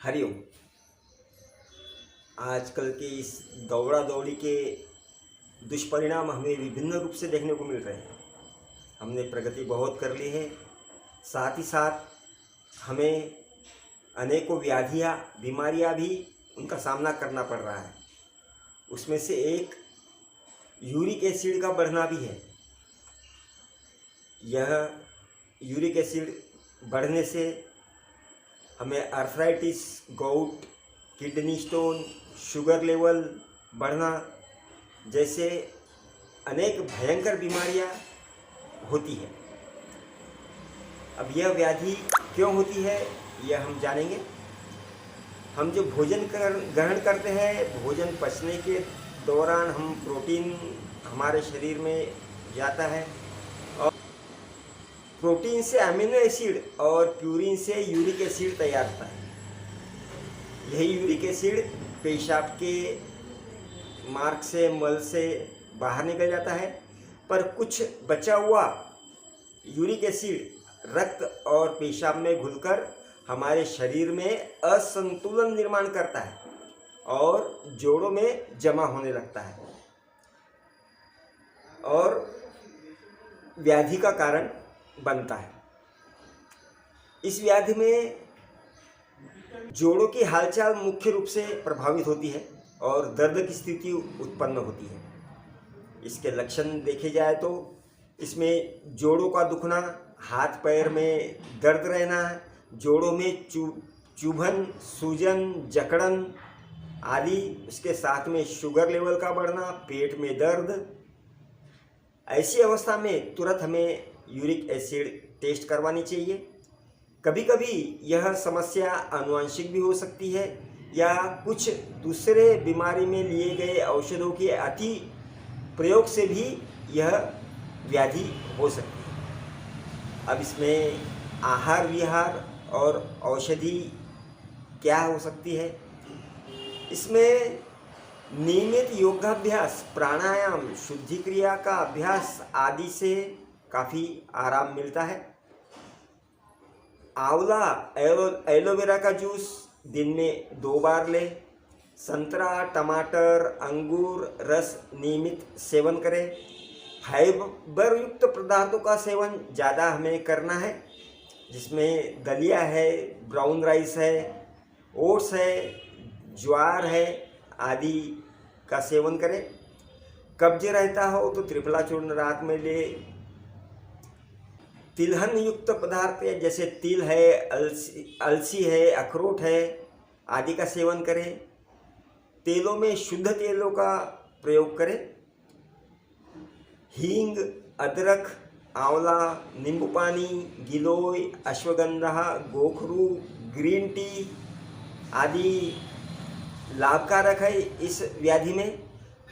हरिओम। आजकल के इस दौड़ा दौड़ी के दुष्परिणाम हमें विभिन्न रूप से देखने को मिल रहे हैं। हमने प्रगति बहुत कर ली है, साथ ही साथ हमें अनेकों व्याधियाँ बीमारियाँ भी उनका सामना करना पड़ रहा है। उसमें से एक यूरिक एसिड का बढ़ना भी है। यह यूरिक एसिड बढ़ने से हमें आर्थराइटिस, गोट, किडनी स्टोन, शुगर लेवल बढ़ना जैसे अनेक भयंकर बीमारियां होती है। अब यह व्याधि क्यों होती है यह हम जानेंगे। हम जो भोजन ग्रहण करते हैं, भोजन पचने के दौरान हम प्रोटीन हमारे शरीर में जाता है और प्रोटीन से अमीनो एसिड और प्यूरिन से यूरिक एसिड तैयार होता है। यही यूरिक एसिड पेशाब के मार्ग से, मल से बाहर निकल जाता है, पर कुछ बचा हुआ यूरिक एसिड रक्त और पेशाब में घुलकर हमारे शरीर में असंतुलन निर्माण करता है और जोड़ों में जमा होने लगता है और व्याधि का कारण बनता है। इस व्याधि में जोड़ों की हालचाल मुख्य रूप से प्रभावित होती है और दर्द की स्थिति उत्पन्न होती है। इसके लक्षण देखे जाए तो इसमें जोड़ों का दुखना, हाथ पैर में दर्द रहना, जोड़ों में चुभन, सूजन, जकड़न आदि। उसके साथ में शुगर लेवल का बढ़ना, पेट में दर्द। ऐसी अवस्था में तुरंत हमें यूरिक एसिड टेस्ट करवानी चाहिए। कभी कभी यह समस्या आनुवंशिक भी हो सकती है या कुछ दूसरे बीमारी में लिए गए औषधों के अति प्रयोग से भी यह व्याधि हो सकती है। अब इसमें आहार विहार और औषधि क्या हो सकती है। इसमें नियमित योगाभ्यास, प्राणायाम, शुद्धि क्रिया का अभ्यास आदि से काफ़ी आराम मिलता है। आंवला, एलोवेरा का जूस दिन में 2 बार लें। संतरा, टमाटर, अंगूर रस नियमित सेवन करें। फाइबर युक्त पदार्थों का सेवन ज़्यादा हमें करना है, जिसमें दलिया है, ब्राउन राइस है, ओट्स है, ज्वार है आदि का सेवन करें। कब्ज रहता हो तो त्रिफला चूर्ण रात में ले। तिलहन युक्त पदार्थ जैसे तिल है, अलसी है, अखरोट है आदि का सेवन करें। तेलों में शुद्ध तेलों का प्रयोग करें। हींग, अदरक, आंवला, नींबू पानी, गिलोय, अश्वगंधा, गोखरू, ग्रीन टी आदि लाभकारक है। इस व्याधि में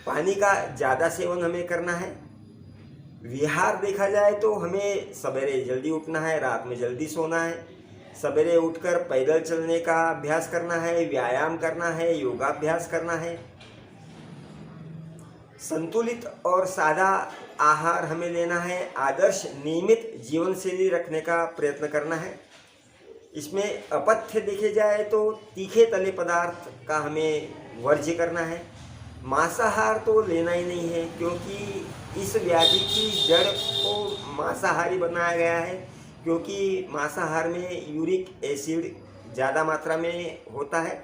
पानी का ज़्यादा सेवन हमें करना है। विहार देखा जाए तो हमें सवेरे जल्दी उठना है, रात में जल्दी सोना है। सवेरे उठकर पैदल चलने का अभ्यास करना है, व्यायाम करना है, योगाभ्यास करना है। संतुलित और सादा आहार हमें लेना है। आदर्श नियमित जीवन शैली रखने का प्रयत्न करना है। इसमें अपथ्य देखे जाए तो तीखे तले पदार्थ का हमें वर्ज्य करना है। मांसाहार तो लेना ही नहीं है, क्योंकि इस व्याधि की जड़ को मांसाहारी बनाया गया है, क्योंकि मांसाहार में यूरिक एसिड ज़्यादा मात्रा में होता है।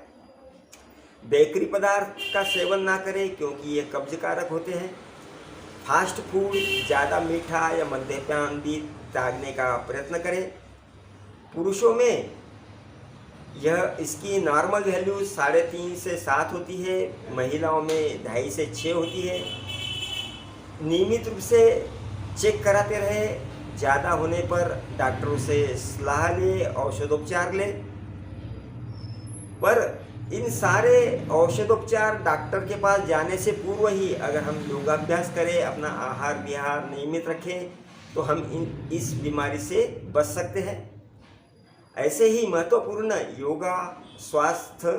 बेकरी पदार्थ का सेवन ना करें, क्योंकि ये कब्जकारक होते हैं। फास्ट फूड, ज़्यादा मीठा या मद्यपान भी त्यागने का प्रयत्न करें। पुरुषों में इसकी नॉर्मल वैल्यू 3.5 से 7 होती है, महिलाओं में 2.5 से 6 होती है। नियमित रूप से चेक कराते रहे। ज़्यादा होने पर डॉक्टरों से सलाह ले, औषधोपचार ले। पर इन सारे औषधोपचार डॉक्टर के पास जाने से पूर्व ही अगर हम योगाभ्यास करें, अपना आहार विहार नियमित रखें, तो हम इस बीमारी से बच सकते हैं। ऐसे ही महत्वपूर्ण योगा, स्वास्थ्य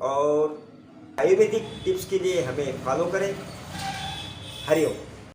और आयुर्वेदिक टिप्स के लिए हमें फॉलो करें। हरिओम।